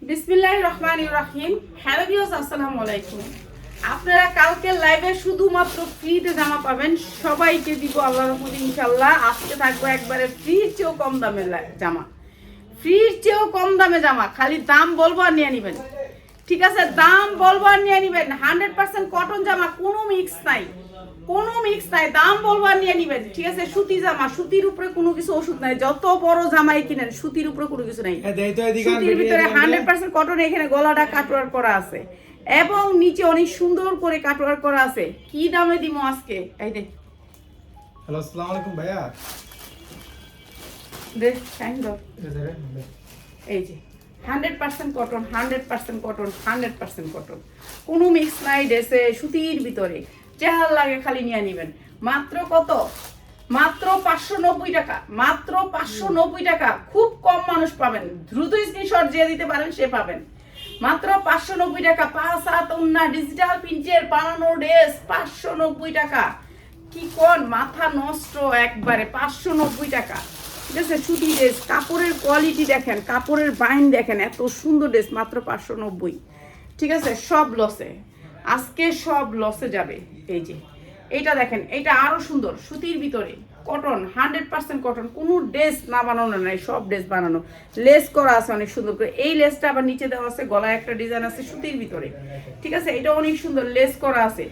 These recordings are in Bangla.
বিসমিল্লাহির রহমানির রহিম। হ্যালো ভিউয়ার্স, আসসালামু আলাইকুম। আপনারা কালকে লাইভে শুধুমাত্র ফ্রিতে জামা পাবেন, সবাইকে দিব আল্লাহর রহমতে ইনশাআল্লাহ। আজকে থাকবে একবারে ফ্রির চেয়েও কম দামে জামা, ফ্রির চেয়েও কম দামে জামা। খালি দাম বলবো আর নিয়ে নেবেন, ঠিক আছে? দাম বলবো আর নিয়ে নেবেন। 100% কটন জামা, কোনো মিক্স নাই, কোনো মিক্স নাই। দাম বলবো আর নিয়ে নিবেন, ঠিক আছে? সুতি জামা, সুতির উপরে কোনো কিছু ওষুধ নাই। যত বড় জামাই কিনেন সুতির উপরে কোনো কিছু নাই। সুতির ভিতরে 100% কটন। এখানে গলাটা কাটওয়ার করা আছে এবং নিচে অনেক সুন্দর করে কাটওয়ার করা আছে। কি দামে দিমো আজকে? এই দেখ। হ্যালো, আসসালামু আলাইকুম ভাইয়া। দেখ টাইম দাও। এই যে 100% কটন, 100% কটন, 100% কটন। কোনো মিক্স নাই ড্রেসে, সুতির ভিতরে। যার লাগে খালি নিয়ে নিবেন। মাত্র কত? মাত্র 590 টাকা, মাত্র 590 টাকা। খুব কম মানুষ পাবেন, দ্রুত স্ক্রিনশট দিয়ে দিতে পারেন, সে পাবেন। মাত্র 590 টাকা। 5/7 ওন্না ডিজিটাল প্রিন্টের বানানো ড্রেস 590 টাকা। কি কোন মাথা নষ্ট একবারে। 590 টাকা, ঠিক আছে? সুতি ড্রেস, কাপড়ের কোয়ালিটি দেখেন, কাপড়ের বাইন দেখেন, এত সুন্দর ড্রেস মাত্র 590, ঠিক আছে? সব লসে, আজকে সব লসে যাবে। এই যে এইটা দেখেন, এটা আরো সুন্দর, সুতির ভিতরে কটন, 100% কটন। কোনো ড্রেস না বানানো নাই, সব ড্রেস বানানো। লেস করা আছে অনেক সুন্দর করে। এই লেসটা আবার নিচে দেওয়া আছে, গলায় একটা ডিজাইন আছে সুতির ভিতরে, ঠিক আছে? এটা অনেক সুন্দর লেস করা আছে।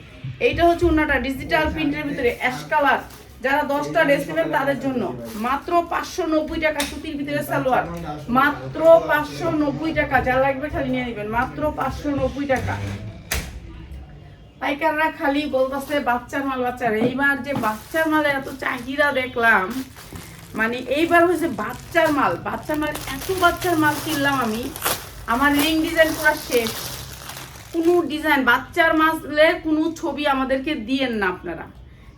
এইটা হচ্ছে ওন্নাটা ডিজিটাল প্রিন্টের ভিতরে অ্যাশ কালার। যারা 10টা ড্রেস নেবেন তাদের জন্য মাত্র 590 টাকা। সুতির ভিতরে সালোয়ার, মাত্র 590 টাকা। যা লাগবে খালি নিয়ে নেবেন, মাত্র 590 টাকা। পাইকাররা খালি বলতেছে বাচ্চার মাল, বাচ্চার। এইবার যে বাচ্চার মালে এত চাহিদা দেখলাম, মানে এইবার হয়েছে বাচ্চার মাল, বাচ্চার মাল। এত বাচ্চার মাল কিনলাম আমি, আমার রিং ডিজাইন পুরো শেষ। কোনো ডিজাইন বাচ্চার মালের কোনো ছবি আমাদেরকে দিয়েন না আপনারা,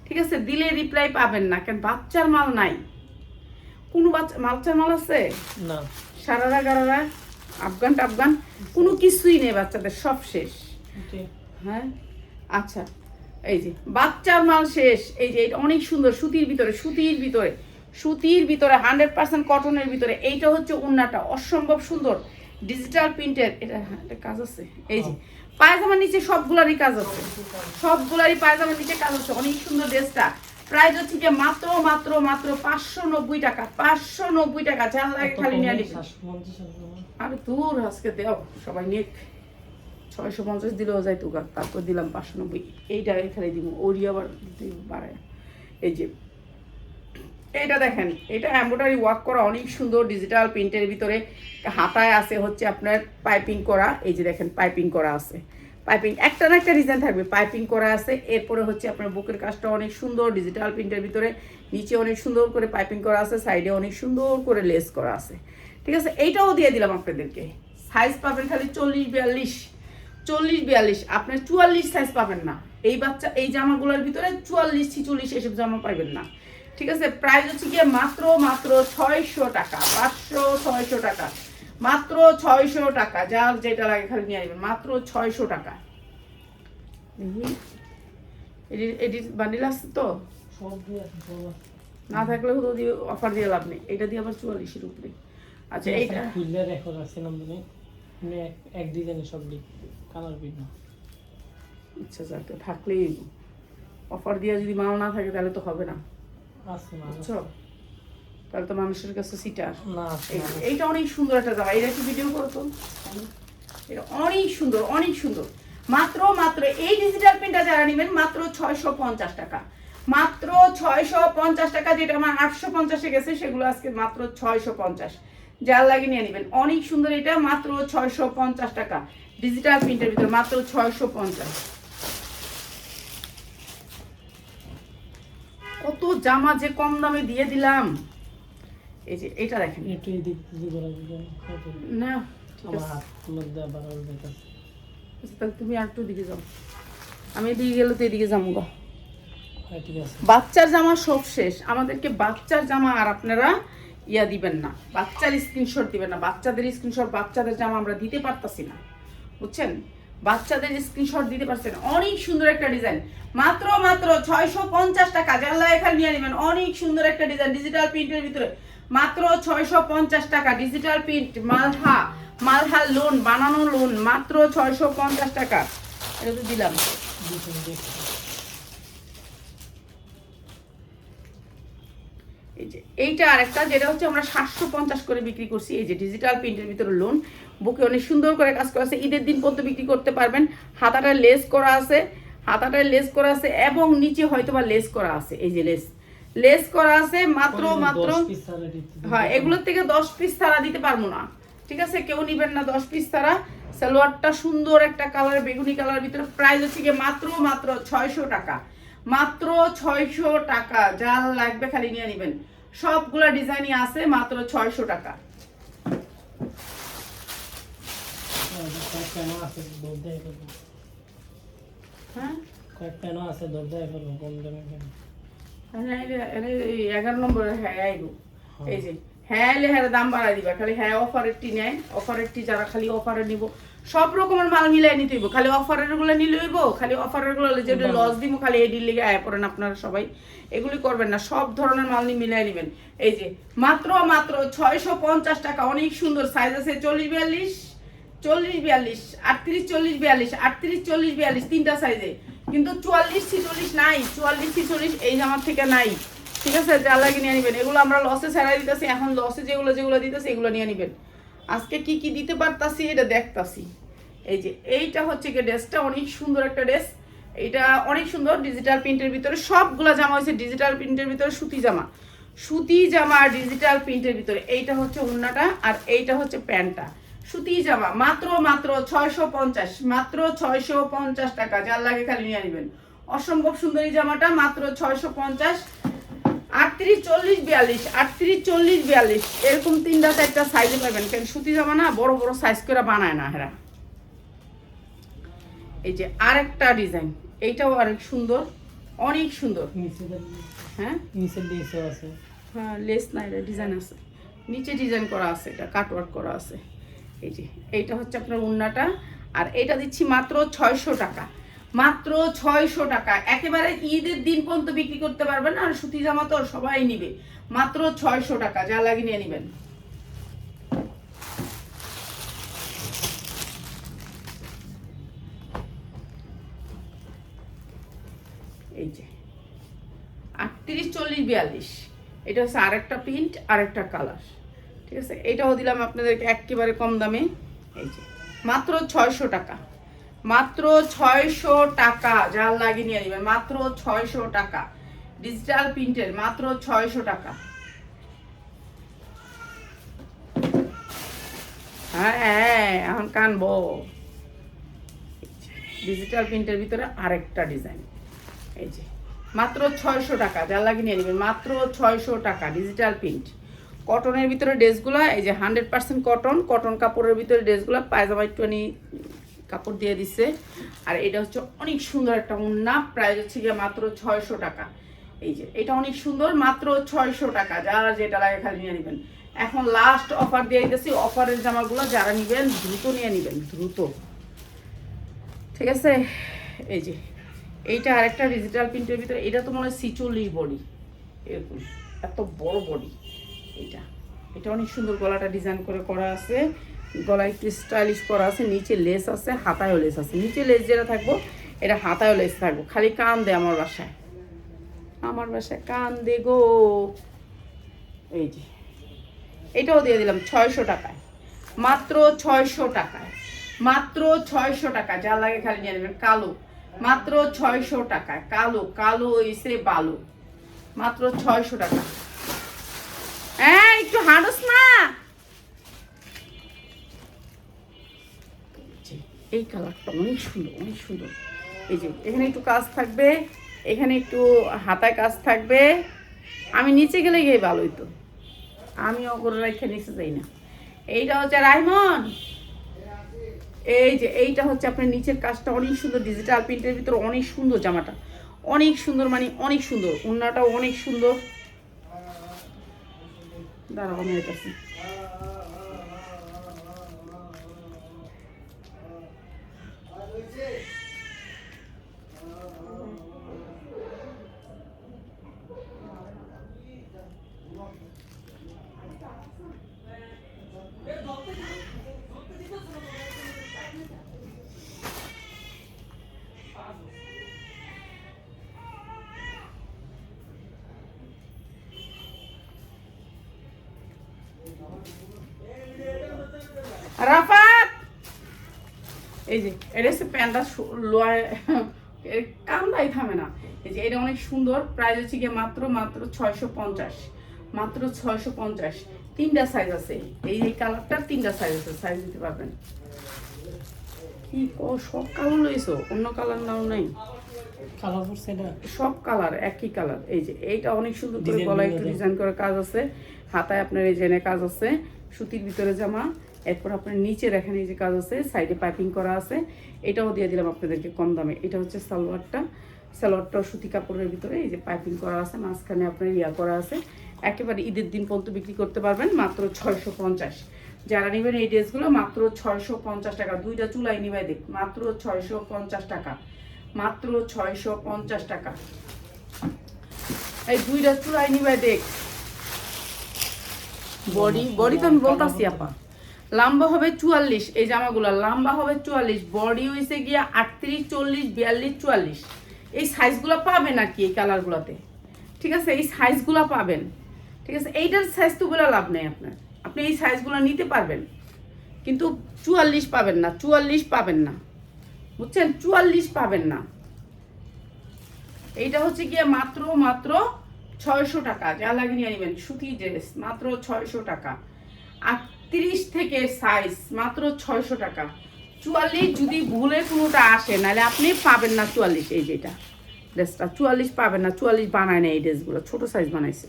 ঠিক আছে? দিলে রিপ্লাই পাবেন না, কেন বাচ্চার মাল নাই। কোনো বাচ্চার মাল আছে না? সারারা গারারা, আফগান টাফগান কোনো কিছুই নেই বাচ্চাদের, সব শেষ। হ্যাঁ, আচ্ছা, এই যে বাচ্চার মাল শেষ। এই যে এটা অনেক সুন্দর, সুতির ভিতরে, সুতির ভিতরে, সুতির ভিতরে 100% কটনের ভিতরে। এইটা হচ্ছে ওন্নাটা, অসম্ভব সুন্দর ডিজিটাল প্রিন্টের। এটা কাজ আছে। এই যে পায়জামার নিচে সবগুলারই কাজ আছে, সবগুলারই পায়জামার নিচে কাজ আছে। অনেক সুন্দর ড্রেসটা। প্রাইস হচ্ছে কি মাত্র মাত্র মাত্র 590 টাকা, 590 টাকা। যার লাগে খালি নিয়ে নিন। আরে দূর, আজকে দেও সবাই নিয়ে 650 দিলেও যায় তো, তারপর দিলাম 590। এইটা এখানে দিব, ওরি আবার বাড়ায়। এই যে এইটা দেখেন, এটা এমব্রয়ডারি ওয়ার্ক করা, অনেক সুন্দর ডিজিটাল প্রিন্টের ভিতরে। হাতায় আছে হচ্ছে আপনার পাইপিং করা। এই যে দেখেন পাইপিং করা আছে, পাইপিং একটা না একটা ডিজাইন থাকবে, পাইপিং করা আছে। এরপরে হচ্ছে আপনার বুকের কাজটা অনেক সুন্দর ডিজিটাল প্রিন্টের ভিতরে, নিচে অনেক সুন্দর করে পাইপিং করা আছে, সাইডে অনেক সুন্দর করে লেস করা আছে, ঠিক আছে? এইটাও দিয়ে দিলাম আপনাদেরকে। সাইজ পাবেন খালি 40-42, 40-42। আপনার 44 সাইজ পাবেন না। এই বাচ্চা এই জামাগুলোর ভিতরে 44-46 এসব জামা পাইবেন না, ঠিক আছে? প্রাইস হচ্ছে গিয়ে মাত্র মাত্র 600 টাকা, 500-600 টাকা, মাত্র 600 টাকা। যার যেটা লাগে খালি নিয়ে আসবেন, মাত্র 600 টাকা। এডিট বান্ডিল আছে তো, না থাকলে অফার দিয়ে লাভ নেই। এটা দিয়ে আবার 44-এর উপরে। আচ্ছা, এইটা এক ডিজাইনে সব কালার ভিন্ন। আচ্ছা, যাক থাকলেই অফার দিয়ে যদি মাল না থাকে তাহলে তো হবে না, বুঝছো? তাহলে তো মানুষের কাছে সিটার না। এইটা অনেক সুন্দর একটা জামা। এটা কি ভিডিও করো তো? এটা অনেক সুন্দর, অনেক সুন্দর। মাত্র মাত্র এই ডিজিটাল প্রিন্টটা যারা নেবেন মাত্র 650 টাকা, মাত্র 650 টাকা। যেটা আমার 850-এ গেছে সেগুলো আজকে মাত্র 650। যার লাগে নিয়ে নেবেন, অনেক সুন্দর। এটা মাত্র 650 টাকা ডিজিটাল প্রিন্টের ভিতরে, মাত্র 650। কত জামা যে কম দামে দিয়ে দিলাম। এই যে এটা দেখেন, না তাহলে তুমি আর একটু দিকে যাও, আমি এদিকে গেলে তো এদিকে যাবো গা। বাচ্চার জামা সব শেষ। আমাদেরকে বাচ্চার জামা আর আপনারা ইয়া দিবেন না, বাচ্চার স্ক্রিনশট দিবেন না। বাচ্চাদের স্ক্রিনশট, বাচ্চাদের জামা আমরা দিতে পারতাছি না, বুঝছেন? বাচ্চাদের স্ক্রিনশট দিতে পারছেন। অনেক সুন্দর একটা ডিজাইন, মাত্র মাত্র 650 টাকা। জানলা এখানে নিয়ে নেবেন। অনেক সুন্দর একটা ডিজাইন ডিজিটাল প্রিন্টের ভিতরে, মাত্র 650 টাকা ডিজিটাল প্রিন্ট। মালহা মালহার লোন, বানানো লোন, মাত্র 650 টাকা। এটা তো দিলাম। এই যে এইটা আরেকটা, যেটা হচ্ছে আমরা 750 করে বিক্রি করছি। এই যে ডিজিটাল প্রিন্টের ভিতরে লোন, বুকে অনেক সুন্দর করে কাজ করা আছে। ঈদের দিন পর্যন্ত বিক্রি করতে পারবেন। হাতাটায় লেস করা আছে, হাতাটায় লেস করা আছে এবং নিচে হয়তো বা লেস করা আছে। এই যে লেস করা আছে মাত্র হ্যাঁ, এগুলোর থেকে 10 পিস ছাড়া দিতে পারবো না, ঠিক আছে? কেউ নিবেন না 10 পিস ছাড়া। সালোয়ারটা সুন্দর একটা কালার, বেগুনি কালার ভিতরে। প্রাইস হচ্ছে গিয়ে মাত্র 600 টাকা, মাত্র 600 টাকা। যার লাগবে খালি নিয়ে নেবেন, সবগুলা ডিজাইনই আছে, মাত্র 600 টাকা। হ্যাঁ, 11 নম্বরে হ্যাঁ আইবো। এই যে হ্যাঁ লেহার দাম বাড়াই দিবা, খালি হ্যাঁ অফারের টি নেয়, অফারের টি যারা খালি অফারে নিব, সব রকমের মাল মিলাই নিতে হইব। খালি অফারের গুলো নিলে হইব, খালি অফারের গুলো যেটা লস দিব খালি এডির লেগে আয় পড়েন আপনারা সবাই। এগুলি করবেন না, সব ধরনের মাল নিয়ে মিলাই নেবেন। এই যে মাত্র 650 টাকা। অনেক সুন্দর সাইজ আছে 40-42, 40-42, 38-40-42, 38-40-42, তিনটা সাইজে। কিন্তু 44-46 নাই, 44-46 এই জামার থেকে নাই, ঠিক আছে? যা লাগে নিয়ে নেবেন। এগুলো আমরা লসে ছাড়াই দিতেছি, এখন লসে যেগুলো দিতেছি এগুলো নিয়ে নেবেন। আজকে কি কি দিতে পারতাছি এটা দেখতাছি। এই যে এইটা হচ্ছে কি ড্রেসটা, অনেক সুন্দর একটা ড্রেস। এইটা অনেক সুন্দর ডিজিটাল প্রিন্টের ভিতরে। সবগুলা জামা হয়েছে ডিজিটাল প্রিন্টের ভিতরে, সুতি জামা আর ডিজিটাল প্রিন্টের ভিতরে। এইটা হচ্ছে ওড়নাটা আর এইটা হচ্ছে প্যান্টটা। সুতি জামা মাত্র 650, মাত্র 650 টাকা। যার লাগে খালি নিয়ে নেবেন। অসম্ভব সুন্দরী জামাটা মাত্র 650। 38-40-42, 38-40-42 এরকম 3-4টা সাইজে পাবেন। কারণ সুতি জামা না বড় বড় সাইজ করে বানায় না হেরা। এই যে আরেকটা ডিজাইন, এইটাও অনেক সুন্দর, অনেক সুন্দর। হ্যাঁ, নিচে লেসও আছে। হ্যাঁ, লেস নাই, ডিজাইন আছে, নিচে ডিজাইন করা আছে, এটা কাটওয়ার্ক করা আছে। এই যে এইটা হচ্ছে আপনার ওড়নাটা, আর এটা দিচ্ছি মাত্র 600 টাকা, মাত্র 600 টাকা। একেবারে ঈদের দিন পর্যন্ত বিক্রি করতে পারবেন। আর সুতি জামা তো সবাই নিবে, মাত্র 600 টাকা। যা লাগে নিয়ে নেবেন। এই যে 38-40-42, এটা হচ্ছে আরেকটা প্রিন্ট, আরেকটা কালার, ঠিক আছে? এটাও দিলাম আপনাদেরকে একেবারে কম দামে। এই যে মাত্র 600 টাকা, মাত্র 600 টাকা। যার লাগে নিয়ে নেবেন, মাত্র 600 টাকা। ডিজিটাল প্রিন্টের, মাত্র 600 টাকা। হ্যাঁ, এখন কানবো। ডিজিটাল প্রিন্টের ভিতরে আরেকটা ডিজাইন। এই যে মাত্র 600 টাকা। যার লাগে নিয়ে নেবেন, মাত্র 600 টাকা। ডিজিটাল প্রিন্ট, কটনের ভিতরে ড্রেসগুলো। এই যে 100% কটন কাপড়ের ভিতরে ড্রেসগুলো। পায়জামা একটুখানি কাপড় দিয়ে দিচ্ছে। আর এটা হচ্ছে অনেক সুন্দর একটা ওড়না, প্রাইস হচ্ছে গিয়ে মাত্র 600 টাকা। এই যে এটা অনেক সুন্দর, মাত্র 600 টাকা। যারা যেটা লাগে খালি নিয়ে নেবেন। এখন লাস্ট অফার দিয়ে দিতেছি, অফারের জামাগুলো যারা নেবেন দ্রুত নিয়ে নেবেন, দ্রুত, ঠিক আছে? এই যে এইটা আরেকটা ডিজিটাল প্রিন্টের ভিতরে। এটা তো মনে হয় 46 বডি, এরকম এত বড় বডি। এটা অনেক সুন্দর, গলাটা ডিজাইন করে করা আছে, গলায় একটু স্টাইলিশ করা আছে, নিচে লেস আছে, হাতায়ও লেস আছে। নিচে লেস যেটা থাকবো এটা হাতায়ও লেস থাকবো। খালি কান দে আমার বাসায় কান দে গো। এই যে এটাও দিয়ে দিলাম 600 টাকায়, মাত্র 600 টাকায়, মাত্র 600 টাকা। যা লাগে খালি নিয়ে নেবেন। কালো, মাত্র 600 টাকায়। কালো এসে বালো, মাত্র 600 টাকা। হ্যাঁ, একটু হাঁটস না। এই কালারটা অনেক সুন্দর, অনেক সুন্দর। এই যে এখানে একটু কাজ থাকবে, এখানে একটু হাতায় কাজ থাকবে। আমি নিচে গেলে গিয়ে ভালোই তো, আমি অগরে রেখে নিচে যাই না। এইটা হচ্ছে রাইমন। এই যে এইটা হচ্ছে আপনার নিচের কাজটা অনেক সুন্দর, ডিজিটাল প্রিন্টের ভিতরে অনেক সুন্দর। জামাটা অনেক সুন্দর, মানে অনেক সুন্দর। ওড়নাটাও অনেক সুন্দর। দাঁড়াও আমি এটাছি। রাফাত এই যে এটা হচ্ছে প্যান্টটা কান্দাই থামে না। এই যে এটা অনেক সুন্দর, প্রাইস হচ্ছে গিয়ে মাত্র 650, মাত্র 650। 3টা সাইজ আছে, এই কালারটার 3টা সাইজ আছে, সাইজ দিতে পারবেন। কি সব কালার লইছো, অন্য কালার নাও নাই? কালার করছে এটা সব কালার একই কালার। এই যে এইটা অনেক সুন্দর করে Design গলায় গুলো একটু দেখ। ডিজাইন করার কাজ আছে, হাতায় আপনার এই জেনে কাজ আছে, সুতির ভিতরে জামা। এরপর আপনার নিচে দেখেন এই যে কাজ আছে, সাইডে পাইপিং করা আছে। এটাও দিয়ে দিলাম আপনাদেরকে কম দামে। এটা হচ্ছে সালোয়ারটাও সুতি কাপড়ের ভিতরে এই যে পাইপিং করা আছে, মাঝখানে আপনার করা আছে। একেবারে ঈদের দিন পর্যন্ত বিক্রি করতে পারবেন মাত্র 650। যারা নেবেন এই ড্রেসগুলো মাত্র 650 টাকা। 2টা চুলাই নিবাই দেখ, মাত্র 650 টাকা, মাত্র 650 টাকা। এই 2টা চুলাই নিবাই দেখ। বডি তো আমি বলতাছি আপা, লম্বা হবে 44, এই জামাগুলো লম্বা হবে 44, বডি হয়েছে গিয়া 38, 40, 42, 44। এই সাইজগুলো পাবেন আর কি এই কালারগুলোতে, ঠিক আছে? এই সাইজগুলো পাবেন, ঠিক আছে? এইটার সাইজ তো বলে লাভ নেই আপনার, আপনি এই সাইজগুলো নিতে পারবেন কিন্তু 44 পাবেন না, 44 পাবেন না, বুঝছেন? 44 পাবেন না। এইটা হচ্ছে গিয়ে মাত্র 600 টাকা। যা লাগে নিয়ে নেবেন, সুতি ড্রেস মাত্র 600 টাকা। 38 থেকে সাইজ মাত্র 600 টাকা। 44 যদি ভুলে কোনোটা আসে, নাহলে আপনি পাবেন না 44। এই যেটা ড্রেসটা 44 পাবেন না, 44 বানায় না এই ড্রেসগুলো, ছোট সাইজ বানাইছে,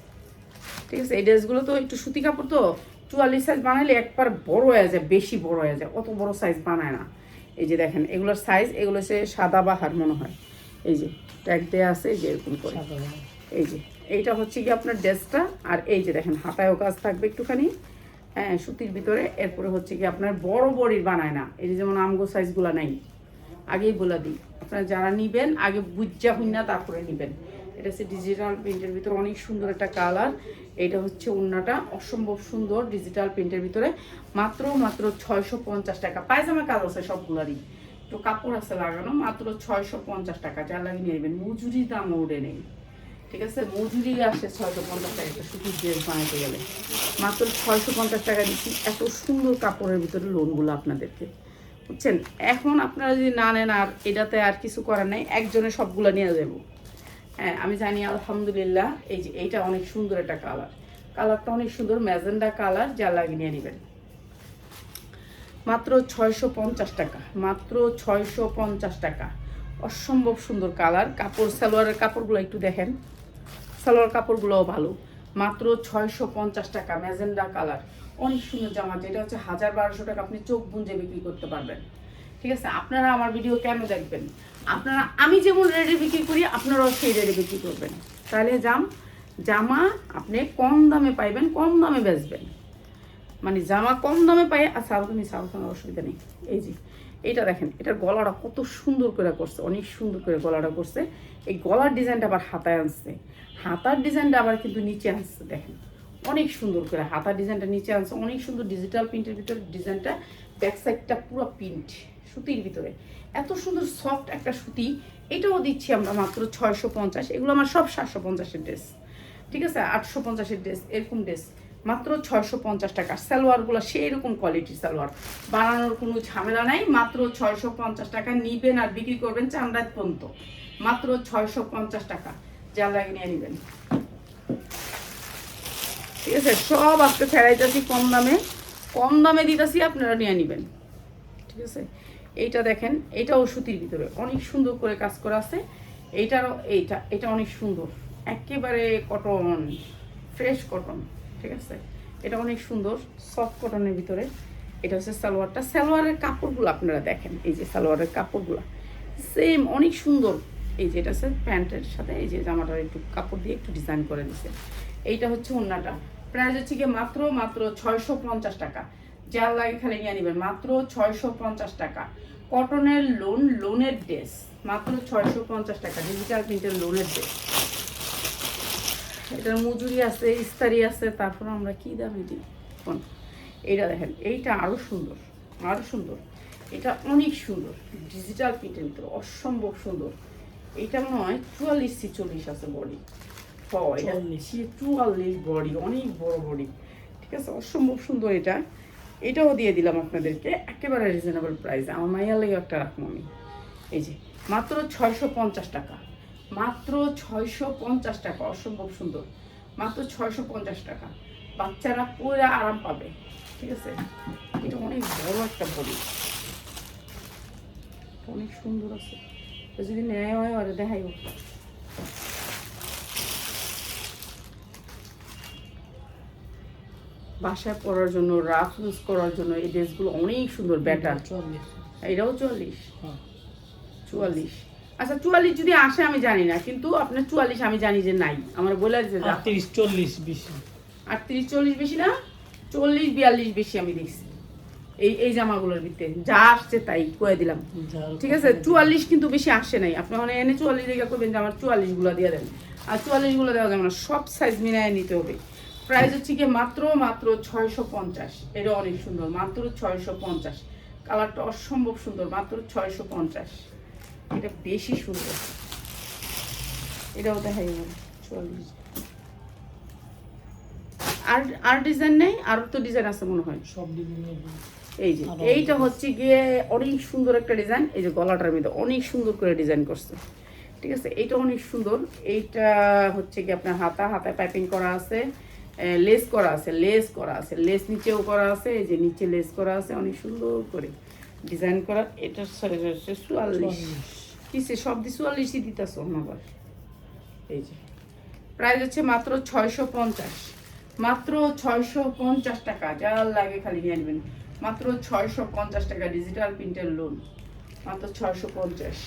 ঠিক আছে? এই ড্রেসগুলো তো একটু সুতি কাপড়, তো 44 সাইজ বানাইলে একবার বড় হয়ে যায়, বেশি বড় হয়ে যায়, অত বড় সাইজ বানায় না। এই যে দেখেন এগুলোর সাইজ, এগুলো হচ্ছে সাদা বাহার মনে হয়, এই যে ট্যাগ দেওয়া আছে যে এরকম করে। এই যে এইটা হচ্ছে কি আপনার ড্রেসটা, আর এই যে দেখেন হাতায়ও কাজ থাকবে একটুখানি, হ্যাঁ, সুতির ভিতরে। এরপরে হচ্ছে কি আপনার বড় বড়ির বানায় না, এই যে যেমন আমগো সাইজগুলো নাই, আগেই বলে দিই। আপনারা যারা নিবেন আগে বুঝা হই না তারপরে নিবেন। এটা হচ্ছে ডিজিটাল প্রিন্টের ভিতরে অনেক সুন্দর একটা কালার। এইটা হচ্ছে ওড়নাটা অসম্ভব সুন্দর ডিজিটাল প্রিন্টের ভিতরে, মাত্র 650 টাকা। পায়জামা কাজ আছে সবগুলারই, তো কাপড় আছে লাগানো, মাত্র 650 টাকা। যা লাগে নিয়ে নেবেন, মজুরির দাম ওড়ে নেই, ঠিক আছে? মজুরি আসে 650 টাকা একটা সুতির ড্রেস বানাতে গেলে, মাত্র 650 টাকা দিচ্ছি। এত সুন্দর কাপড়ের ভিতরে লোনগুলো আপনাদেরকে, বুঝছেন? এখন আপনারা যদি না নেন, আর এটাতে আর কিছু করার নেই, একজনে সবগুলো নিয়ে যাব। হ্যাঁ, আমি জানি আলহামদুলিল্লাহ। এই যে এইটা অনেক সুন্দর একটা কালারটা অনেক সুন্দর, ম্যাজেন্ডা কালার। যা লাগে নিয়ে নেবেন, মাত্র 650 টাকা, মাত্র 650 টাকা। অসম্ভব সুন্দর কালার। কাপড়, সালোয়ারের কাপড়গুলো একটু দেখেন, সালোয়ার কাপড়গুলোও ভালো। মাত্র 650 টাকা, ম্যাজেন্ডা কালার, অনেক সুন্দর জামা। যেটা হচ্ছে 1000-1200 টাকা আপনি চোখ বুঁজে বিক্রি করতে পারবেন, ঠিক আছে? আপনারা আমার ভিডিও কেন দেখবেন? আপনারা আমি যেমন রেডি বিক্রি করি, আপনারাও সেই রেডি বিক্রি করবেন, তাহলে জামা আপনি কম দামে পাইবেন, কম দামে বেচবেন। মানে জামা কম দামে পাই। আচ্ছা, তুমি সাবধানে, অসুবিধা নেই। এই যে এইটা দেখেন, এটার গলাটা কত সুন্দর করে করছে, অনেক সুন্দর করে গলাটা করছে। এই গলার ডিজাইনটা আবার হাতায় আনছে, হাতার ডিজাইনটা আবার কিন্তু নিচে আনছে, দেখেন অনেক সুন্দর করে হাতার ডিজাইনটা নিচে আনছে, অনেক সুন্দর ডিজিটাল প্রিন্টের ভিতরে ডিজাইনটা। ব্যাক সাইডটা পুরো প্রিন্ট সুতির ভিতরে, এত সুন্দর সফট একটা সুতি। এটাও দিচ্ছি আমরা মাত্র 650। এগুলো আমার সব 750-এর ড্রেস, ঠিক আছে? 850-এর ড্রেস, এরকম ড্রেস মাত্র 650 টাকা। সালোয়ারগুলো সেই রকম কোয়ালিটির সালোয়ার, বানানোর কোনো ঝামেলা নাই। মাত্র 650 টাকা নিবেন আর বিক্রি করবেন চামড়ার পর্যন্ত, মাত্র 650 টাকা। যা লাগে নিয়ে নেবেন, ঠিক আছে? সব আজকে ফেরাইতেছি কম দামে দিতেছি, আপনারা নিয়ে নেবেন, ঠিক আছে? এইটা দেখেন, এইটাও সুতির ভিতরে অনেক সুন্দর করে কাজ করা আছে। এটা অনেক সুন্দর, একেবারে কটন, ফ্রেশ কটন, ঠিক আছে? এটা অনেক সুন্দর সফট কটনের ভিতরে। এটা হচ্ছে সালোয়ারটা। সালোয়ারের কাপড়গুলো আপনারা দেখেন, এই যে সালোয়ারের কাপড়গুলো সেম অনেক সুন্দর। এই যে এটা হচ্ছে প্যান্টের সাথে এই যে জামাটার একটু কাপড় দিয়ে একটু ডিজাইন করে দিচ্ছে। এইটা হচ্ছে ওড়নাটা, প্রাইস হচ্ছে গিয়ে মাত্র 650 টাকা। যার লাগে খালি নিয়ে নেবেন, মাত্র 650 টাকা। কটনের লোনের ড্রেস, মাত্র 650 টাকা। ডিজিটাল প্রিন্টের লোনের ড্রেস, এটার মজুরি আছে, ইস্তারি আছে, তারপর আমরা কি দামে দিই। এইটা দেখেন, এইটা আরো সুন্দর, এটা অনেক সুন্দর ডিজিটাল প্রিন্টের ভিতরে, অসম্ভব সুন্দর। এইটা মনে হয় 44-46 আছে বডি, 44 বডি, অনেক বড় বডি, ঠিক আছে? অসম্ভব সুন্দর এটা। এটাও দিয়ে দিলাম আপনাদেরকে একেবারে রিজনেবল প্রাইস। আমার মাইয়ার লেগে একটা রাখবো আমি। এই যে মাত্র 650 টাকা, মাত্র 650 টাকা, অসম্ভব সুন্দর, মাত্র 650 টাকা। বাচ্চারা পুরো আরাম পাবে, ঠিক আছে। এটা অনেক বড় একটা বডি, অনেক সুন্দর আছে। তো যদি নেয় হয় ওরা দেখাই বাসায় পরার জন্য, রাফ ইউজ করার জন্য এই ড্রেসগুলো অনেক সুন্দর। ব্যাটার 40 এটাও 40, হ্যাঁ 44। আচ্ছা 44 যদি আসে আমি জানি না, কিন্তু আপনার 44 আমি জানি যে নাই। আমার বলে দিতে 38 40 বেশি, 38 40 বেশি না, 40 42 বেশি আমি দেখছি এই জামাগুলোর ভিতরে। যা আসছে তাই কয়ে দিলাম, ঠিক আছে। 44 কিন্তু বেশি আসে নাই। আপনি মানে এনে 44 জায়গা করবেন যে আমার 44 গুলো দিয়ে দেন, আর 44 গুলো দেওয়া যাবে না, সব সাইজ মিলায় নিতে হবে। প্রাইস হচ্ছে কি মাত্র 650। এটা অনেক সুন্দর, মাত্র 650। কালারটা অসম্ভব সুন্দর, মাত্র 650। এটা বেশি সুন্দর, এটাও দেখাই 44। আর ডিজাইন নেই, আর তো ডিজাইন আছে মনে হয়। সব ডিজাইনের এই যে এইটা হচ্ছে গিয়ে অনেক সুন্দর একটা ডিজাইন। এই যে গলাটার মধ্যে অনেক সুন্দর করে ডিজাইন করছে, ঠিক আছে। এইটা অনেক সুন্দর। এইটা হচ্ছে কি আপনার হাতায় পাইপিং করা আছে, লেস করা আছে, লেস নিচেও করা আছে। এই যে নিচে লেস করা আছে, অনেক সুন্দর করে ডিজাইন করা। এটা 44 কিসে সব দিয়ে 44ই দিতেছ আমার। এই যে প্রাইস হচ্ছে মাত্র 650, মাত্র 650 টাকা। যা লাগে খালি নিয়ে নেবেন, মাত্র 650 টাকা। ডিজিটাল প্রিন্টের লোন, মাত্র 650।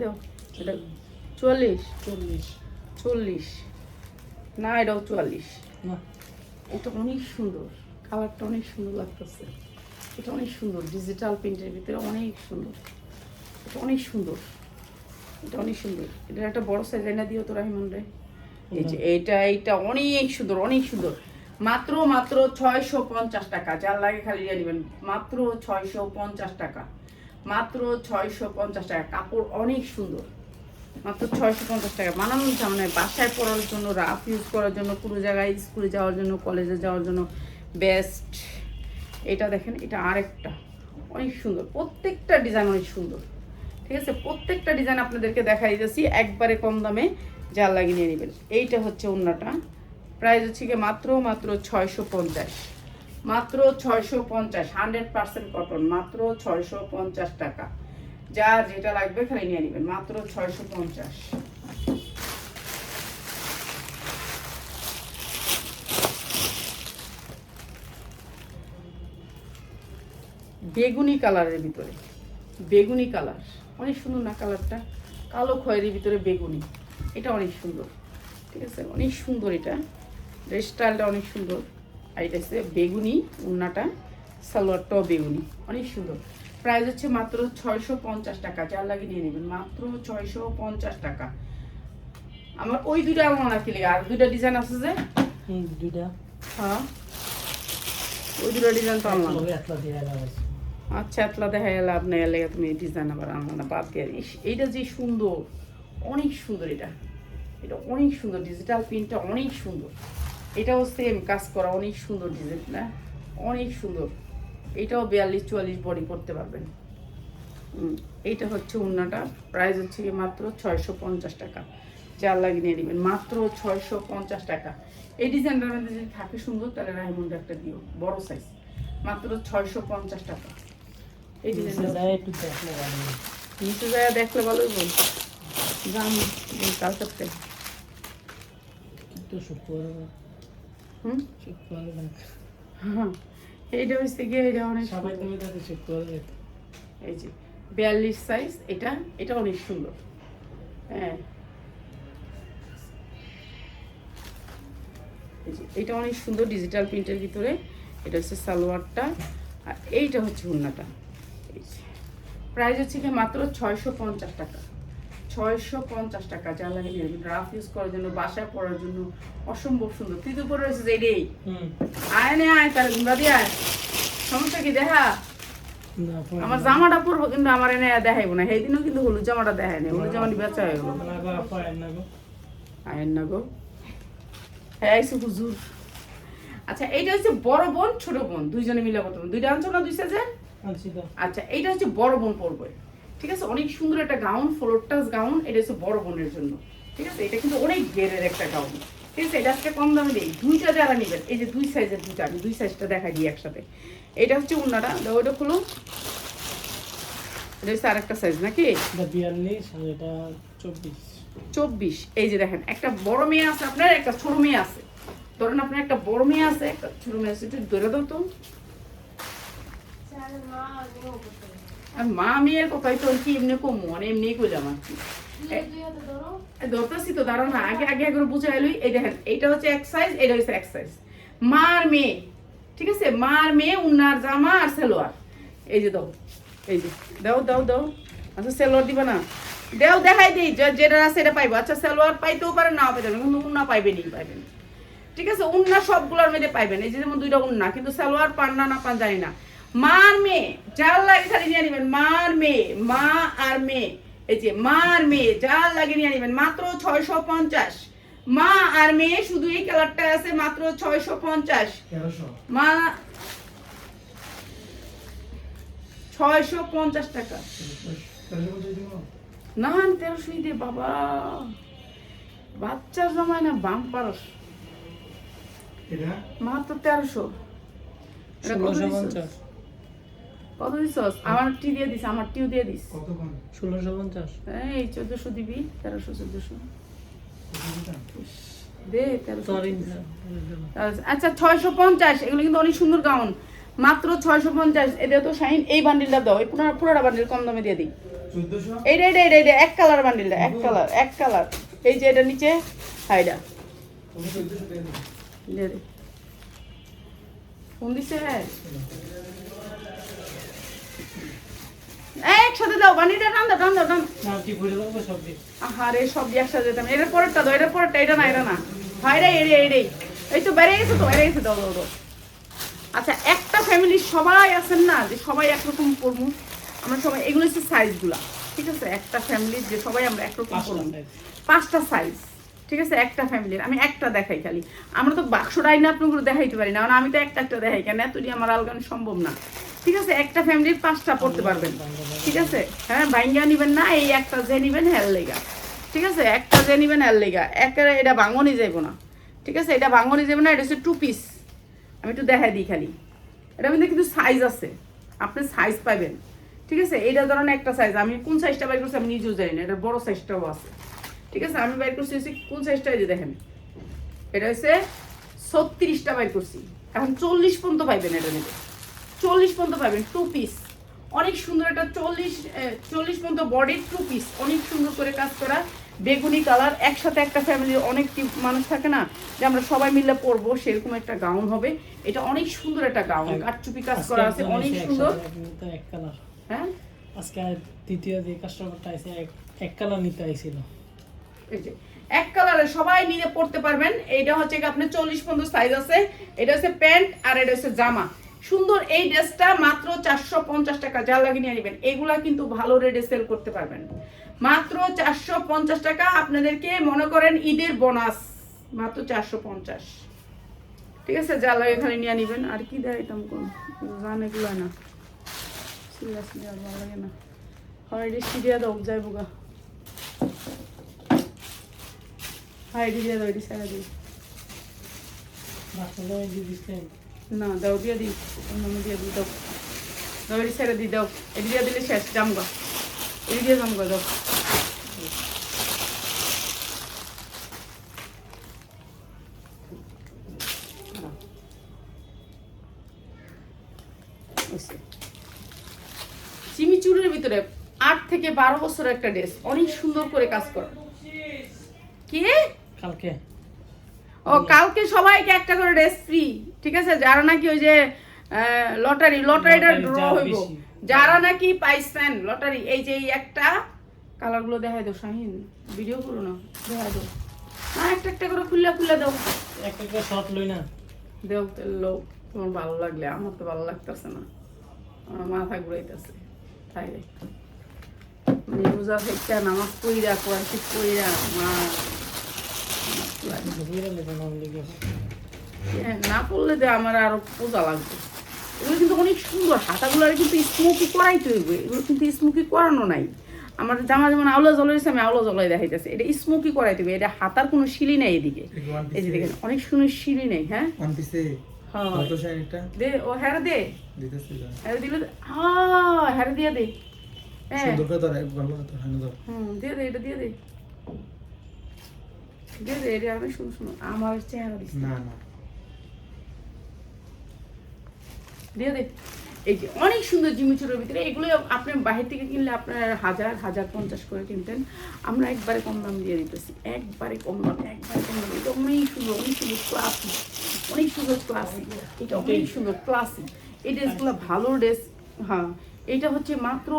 দাও এটা 40 40 না, এটাও 44 না। এটা অনেক সুন্দর, কালারটা অনেক সুন্দর লাগতেছে। এটা অনেক সুন্দর, ডিজিটাল প্রিন্টের ভিতরে অনেক সুন্দর। এটা অনেক সুন্দর, এটা অনেক সুন্দর। এটা একটা বড় সাইজ এনে দিও তো রাহিমন রে। এই যে এইটা অনেক সুন্দর, অনেক সুন্দর। মাত্র 650 টাকা। যার লাগে খালি নিয়ে নেবেন, মাত্র 650 টাকা, মাত্র 650 টাকা। কাপড় অনেক সুন্দর, মাত্র 650 টাকা। মানানো মানে বাসায় পরার জন্য, রাফ ইউজ করার জন্য, পুরো জায়গায় স্কুলে যাওয়ার জন্য, কলেজে যাওয়ার জন্য বেস্ট। এটা দেখেন, এটা আরেকটা অনেক সুন্দর। প্রত্যেকটা ডিজাইন অনেক সুন্দর, ঠিক আছে। প্রত্যেকটা ডিজাইন আপনাদেরকে দেখাই দিয়েছি একবারে কম দামে, যা লাগিয়ে নিয়ে নেবেন। এইটা হচ্ছে ওড়নাটা, প্রাইস হচ্ছে কি মাত্র 650, মাত্র 650। 100% কটন, মাত্র 650 টাকা। যার যেটা লাগবে খালি নিয়ে নেবেন, মাত্র 650। বেগুনি কালারের ভিতরে, বেগুনি কালার অনেক সুন্দর না কালারটা, কালো খয়েরির ভিতরে বেগুনি। এটা অনেক সুন্দর, ঠিক আছে, অনেক সুন্দর। এটা ড্রেস স্টাইলটা অনেক সুন্দর। আর এটা হচ্ছে বেগুনি, ওড়নাটা সালোয়ারটাও বেগুনি, অনেক সুন্দর। প্রাইস হচ্ছে মাত্র 650 টাকা। যার লাগে নিয়ে নেবেন, মাত্র 650 টাকা। আমার ওই দুইটা আমার না কিলে, আর দুইটা ডিজাইন আছে যে দুইটা, হ্যাঁ ওই দুটো ডিজাইন তো আমার। এতলা দিয়ে লাগাইছি। আচ্ছা এতলা দেখা গেলে আপনার এলাকা তুমি ডিজাইন আবার আনলো না, বাদ দিয়ে। এইটা যে সুন্দর, অনেক সুন্দর। এটা এটা অনেক সুন্দর, ডিজিটাল প্রিন্টটা অনেক সুন্দর। এটাও সেম কাজ করা, অনেক সুন্দর ডিজাইন না, অনেক সুন্দর। এটাও 42 44 বডি করতে পারবেন। এইটা হচ্ছে ওড়নাটা, প্রাইস হচ্ছে মাত্র 650 টাকা। যার লাগিয়ে নিয়ে নেবেন, মাত্র 650 টাকা। এই ডিজাইনটার মধ্যে যদি থাকে সুন্দর, তাহলে রাইমন্ড একটা দিও বড় সাইজ, মাত্র 650 টাকা। এই ডিজাইনটা একটু দেখলে ভালো হয়। নিচে যায় দেখলে ভালোই বল দাম কালকাতে। কিন্তু শুক্রবার হ্যাঁ এইটা হচ্ছে গিয়ে, এটা অনেক সবাই তুমি তাতে শুক্রবার। এই যে 42 সাইজ। এটা এটা অনেক সুন্দর, হ্যাঁ। এই যে এটা অনেক সুন্দর, ডিজিটাল প্রিন্টের ভিতরে। এটা হচ্ছে সালোয়ারটা, আর এইটা হচ্ছে ওড়নাটা। এই যে প্রাইস হচ্ছে কি মাত্র 650 টাকা, 650 টাকা। যা লাগে নিয়ে নেবেন, রাফ ইউজ করার জন্য, বাসায় পরার জন্য অসম্ভব সুন্দর। তুই তো পরে রয়েছিস এইটাই, আয় নে আয়, তার গুঁড়া দিয়ে আয়। সমস্যা কি দেখা না, পরে আমার না। জামাটা পরবো কিন্তু আমার এনে দেখাইবো না, সেই দিনও কিন্তু হলুদ জামাটা দেখায় না, হলুদ জামা বেচা হয়ে গেলো। না গো, আপা, আর না গো। আয়েন না গো, হ্যাঁ আইসি হুজুর। আচ্ছা এইটা হচ্ছে বড় বোন ছোট বোন দুইজনে মিলে কত দুইটা আনছো না দুই সাইজের? আনছি তো। আচ্ছা এইটা হচ্ছে বড় বোন পরবে, ঠিক আছে, অনেক সুন্দর একটা গাউন, ফ্লোর টাচ গাউন, এটা হচ্ছে বড় বোনের জন্য, ঠিক আছে, এটা কিন্তু অনেক ঘেরের একটা গাউন, ঠিক আছে, এটা আজকে কম দামে দিই, দুইটা যারা নেবেন, এই যে দুই সাইজের দুইটা, আমি দুই সাইজটা দেখাই দিই একসাথে। এটা হচ্ছে উন্নাটা, ওইটা খুলো, এটা হচ্ছে আরেকটা সাইজ নাকি? এটা 42 আর এটা 24। 24, এই যে দেখেন একটা বড় মেয়ে আছে আপনার, একটা ছোট মেয়ে আছে, ধরেন আপনার একটা বড় মেয়ে আছে একটা ছোট মেয়ে আছে, একটু ধরে দাও তো। আর মা মেয়ের কথাই তো কি এমনি কমু, মানে এমনি কইলাম আর কি, ধরতেছি তো, দাঁড়াও না, আগে আগে করে বুঝাইলই। এই দেখেন এইটা হচ্ছে এক সাইজ, এটা হচ্ছে এক সাইজ, মার মেয়ে, ঠিক আছে, মার মেয়ে, উন্নার জামা আর সালোয়ার, এই যে দাও, এই যে দাও দাও দাও। আচ্ছা সালোয়ার দিবা না, দেও দেখাই দিই, যেটা আছে এটা পাইবো। আচ্ছা সালোয়ার পাইতেও পারে, নাও পাইতে পারে, কিন্তু উন্না পাইবেনই পাইবেন, ঠিক আছে, উন্না সবগুলোর মধ্যে পাইবেন, এই যে যেমন দুইটা উন্না, কিন্তু সালোয়ার পান না পান জানি না। মার মেয়ে যার লাগে খালি নিয়ে নিবেন, মার মেয়ে, মা আর মেয়ে, এই যে মার মেয়ে যার লাগে নিয়ে নিবেন, মাত্র 650। মা আর মেয়ে শুধু এই কালারটা আছে মাত্র 650। 1300 মা 650 টাকা। 1350 দিব না 1300 দে বাবা, বাচ্চার জমায় না বাম্পার, এটা মাত্র 1300। এটা কত দিছস? 1650। কত দিছস? আমার টি দিয়ে দিস, আমার টিও দিয়ে দিস। কত কোন 1650। এই 1400 দিবি, 1300 1400 কত দিতাম দে 1300। সরি। আচ্ছা 650, এগুলো কিন্তু অনেক সুন্দর গাউন, মাত্র 650। এটা তো শাইন, এই বান্ডিলটা দাও, এই পুরোটা বান্ডিল কম দামে দিয়ে দিই। 1400 এইটা এইটা এইটা এইটা এক কালার বান্ডিলটা, এক কালার এক কালার, এই যে এটা নিচে হাইডা কত 1400 টাকা দিন দিয়ে দে। ফোন দিছে একসাথে দাও, বান্ডিলটা টান দাও টান দাও টান। না কি ভরে দেবো সব দিয়ে। আহারে সব দিয়ে একসাথে যেতাম, এটার পরেরটা দাও, এটার পরেরটা, এটা না এটা না, ভাইরা এড়ে এড়ে, এই তো বেড়ে গেছে তো, বেড়ে গেছে, দাও দাও দাও। আচ্ছা একটা ফ্যামিলির সবাই আছেন না যে সবাই একরকম করবো, আমরা সবাই, এগুলো হচ্ছে সাইজগুলা, ঠিক আছে, একটা ফ্যামিলির যে সবাই আমরা একরকম করবো, 5টা সাইজ, ঠিক আছে, একটা ফ্যামিলির। আমি একটা দেখাই খালি, আমরা তো বাক্সটাই না আপনাগুলো দেখাইতে পারি না, কারণ আমি তো একটা একটা দেখাই, কেন এতটি আমার আলগানো সম্ভব না, ঠিক আছে, একটা ফ্যামিলির 5টা পড়তে পারবেন, ঠিক আছে, হ্যাঁ ভাঙ্গা নিবেন না, এই একটা যে নিবেন হেল লেগা, ঠিক আছে, একটা যে নিবেন হেল লেগা, একেবারে এটা ভাঙনই যাইবো না, ঠিক আছে, এটা ভাঙনই যাবে না, এটা হচ্ছে 2 পিস। আমি একটু দেখাই দিই খালি, এটা মধ্যে কিন্তু সাইজ আছে, আপনি সাইজ পাইবেন, ঠিক আছে, এইটা ধরেন একটা সাইজ, আমি কোন সাইজটা বাইর করছি আমি নিজেও জানি না, এটা বড় সাইজটাও আছে, ঠিক আছে, আমি বাইর করছি হচ্ছে কোন সাইজটা, এই যে দেখেন এটা হচ্ছে 36টা বাইর করছি, এখন 40 পর্যন্ত পাইবেন, এটা নেবে 40 পর্যন্ত পাইবেন, 2 পিস, অনেক সুন্দর একটা 40 পর্যন্ত বডির 2 পিস, অনেক সুন্দর করে কাজ করা, বেগুনি কালার, একসাথে একটা ফ্যামিলির অনেক মানুষ থাকে না যে আমরা সবাই মিলে পরবো, সেরকম একটা গাউন হবে, এটা অনেক সুন্দর একটা গাউন, কাটচুপি কাজ করা আছে, অনেক সুন্দর। এক কালার। হ্যাঁ আজকে দ্বিতীয় যে কাস্টমারটা আছে এক কালার নিতে আইছিল। এই যে এক কালারে সবাই নিয়ে পড়তে পারবেন, এটা হচ্ছে কি আপনার 40 পর্যন্ত সাইজ আছে, এটা হচ্ছে প্যান্ট আর এটা হচ্ছে জামা, সুন্দর এই ড্রেসটা মাত্র 450 টাকা, যা লাগে নিয়ে নেবেন, এগুলা কিন্তু ভালো রেটে সেল করতে পারবেন, মাত্র 450 টাকা, আপনাদেরকে মনে করেন ঈদের বোনাস, মাত্র 450, ঠিক আছে, যা লাগে খালি নিয়ে নেবেন। আর কি দেখাইতাম কোন জান, এগুলো না সিরিয়াসলি আর ভালো লাগে না, হয় রে সিরিয়া দাও যাই বোগা, হাই দিয়ে দাও, এটি সারা দিই বাচ্চারা দিয়ে দিচ্ছেন। না দাও দিয়ে দিই, অন্য দিয়ে দিই, দাও দাও, এটি সারা দিই, দাও এটি দিয়ে দিলে শেষ, জামগা এটি দিয়ে জামগা, দাও চিমিচুরের ভিতরে 8 থেকে 12 বছরের একটা ড্রেস, অনেক সুন্দর করে কাজ করা। কি কালকে ও কালকে সবাইকে একটা করে ড্রেস ফ্রি, ঠিক আছে, যারা নাকি ওই যে লটারিটা ড্র হইব, যারা নাকি পাইছেন লটারি, এই যে এই একটা কালারগুলো দেখাই দাও শাহিন, ভিডিও করো না, দেখাই দাও না, একটা একটা করে খুললা খুললা দাও, একটা শর্ট লই না দেও লো, তোমার ভালো লাগলে, আমার তো ভালো লাগতেছে না, আমার মাথা ঘুরাইতেছে তাই রে। মানে রোজা থেকে নামাজ পড়িরা কোরআন শরীফ পড়িরা মা না পড়লে যে আমার আরো পূজা লাগবে। এগুলো কিন্তু অনেক সুন্দর, হাতাগুলো কিন্তু স্মোকি করাইতে হইবে, এগুলো কিন্তু স্মোকি করানো নাই। আমার জামা যেমন আওলা জল হয়েছে, আমি আওলা জলাই দেখাইতেছে, এটা স্মোকি করাইতে হবে। এটা হাতার কোনো শিলি নেই এদিকে, এই যে দেখেন অনেক সুন্দর শিলি নেই। হ্যাঁ দে ও হ্যাঁ দে হ্যাঁ দিল হ্যাঁ দিয়ে দে। হ্যাঁ দিয়ে দে, এটা দিয়ে দে, দিয়ে দে। এটা আমি শুনো শুনো আমার চেহারা দিস দিয়ে দে। এই যে অনেক সুন্দর জিমিচুরের ভিতরে, এগুলো আপনি বাহির থেকে কিনলে আপনার 1000-1050 করে কিনতেন, আমরা একবারে কম দাম দিয়ে দিতেছি, একবারে কম দাম, একবারে কম দাম। এটা অনেক সুন্দর, অনেক সুন্দর ক্লাসিক, অনেক সুন্দর ক্লাসিক, এটা অনেক সুন্দর ক্লাসিক। এই ড্রেসগুলো ভালো ড্রেস। হ্যাঁ এটা হচ্ছে মাত্র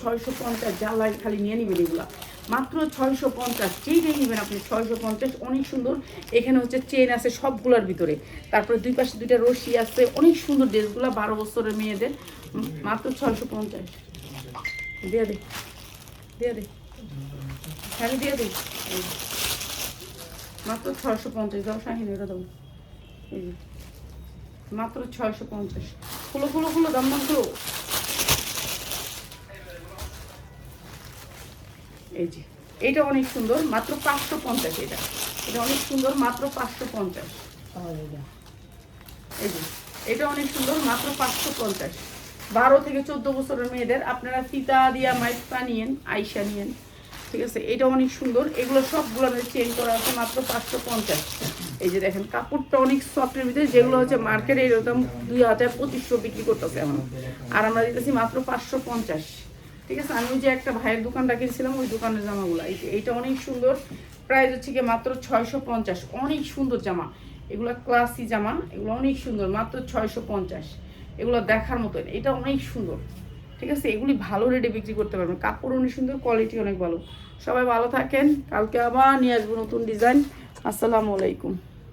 650, জ্বালাই খালি নিয়ে নেবেন এগুলা, মাত্র 650, যেইটাই নেবেন আপনি 650। অনেক সুন্দর, এখানে হচ্ছে চেন আছে সবগুলোর ভিতরে, তারপরে দুই পাশে দুইটা রশি আছে, অনেক সুন্দর ড্রেসগুলো 12 বছরের মেয়েদের, মাত্র 650। দিয়ে দে দিয়ে দে হ্যাঁ দিয়ে দে, মাত্র 650। দাও শাহিন, এটা দাও, এই যে মাত্র 650। খুলো খুলো খুলো, দাম দাম খুলো। এই যে এটা অনেক সুন্দর, মাত্র 550। এটা এটা অনেক সুন্দর, মাত্র 550। এই যে এটা অনেক সুন্দর, মাত্র 550। 12 থেকে 14 বছরের মেয়েদের আপনারা ফিতা দিয়া মাইপা নিয়েন, আইসা নিয়েন, ঠিক আছে। এটা অনেক সুন্দর, এগুলো সবগুলো চেঞ্জ করা আছে, মাত্র 550। এই যে দেখেন কাপড়টা অনেক সফটের ভিতরে, যেগুলো হচ্ছে মার্কেটে এরকম 2200-2500 বিক্রি করতেছে এখন, আর আমরা দিতেছি মাত্র 550, ঠিক আছে। আমি যে একটা ভাইয়ের দোকানটা কিনছিলাম, ওই দোকানের জামাগুলো। এইটা অনেক সুন্দর, প্রাইস হচ্ছে কি মাত্র 650। অনেক সুন্দর জামা, এগুলো ক্লাসি জামা, এগুলো অনেক সুন্দর, মাত্র 650। এগুলো দেখার মতো, এটা অনেক সুন্দর, ঠিক আছে। এগুলি ভালো রেটে বিক্রি করতে পারবেন, কাপড় অনেক সুন্দর, কোয়ালিটি অনেক ভালো। সবাই ভালো থাকেন, কালকে আবার নিয়ে আসবো নতুন ডিজাইন। আসসালামু আলাইকুম।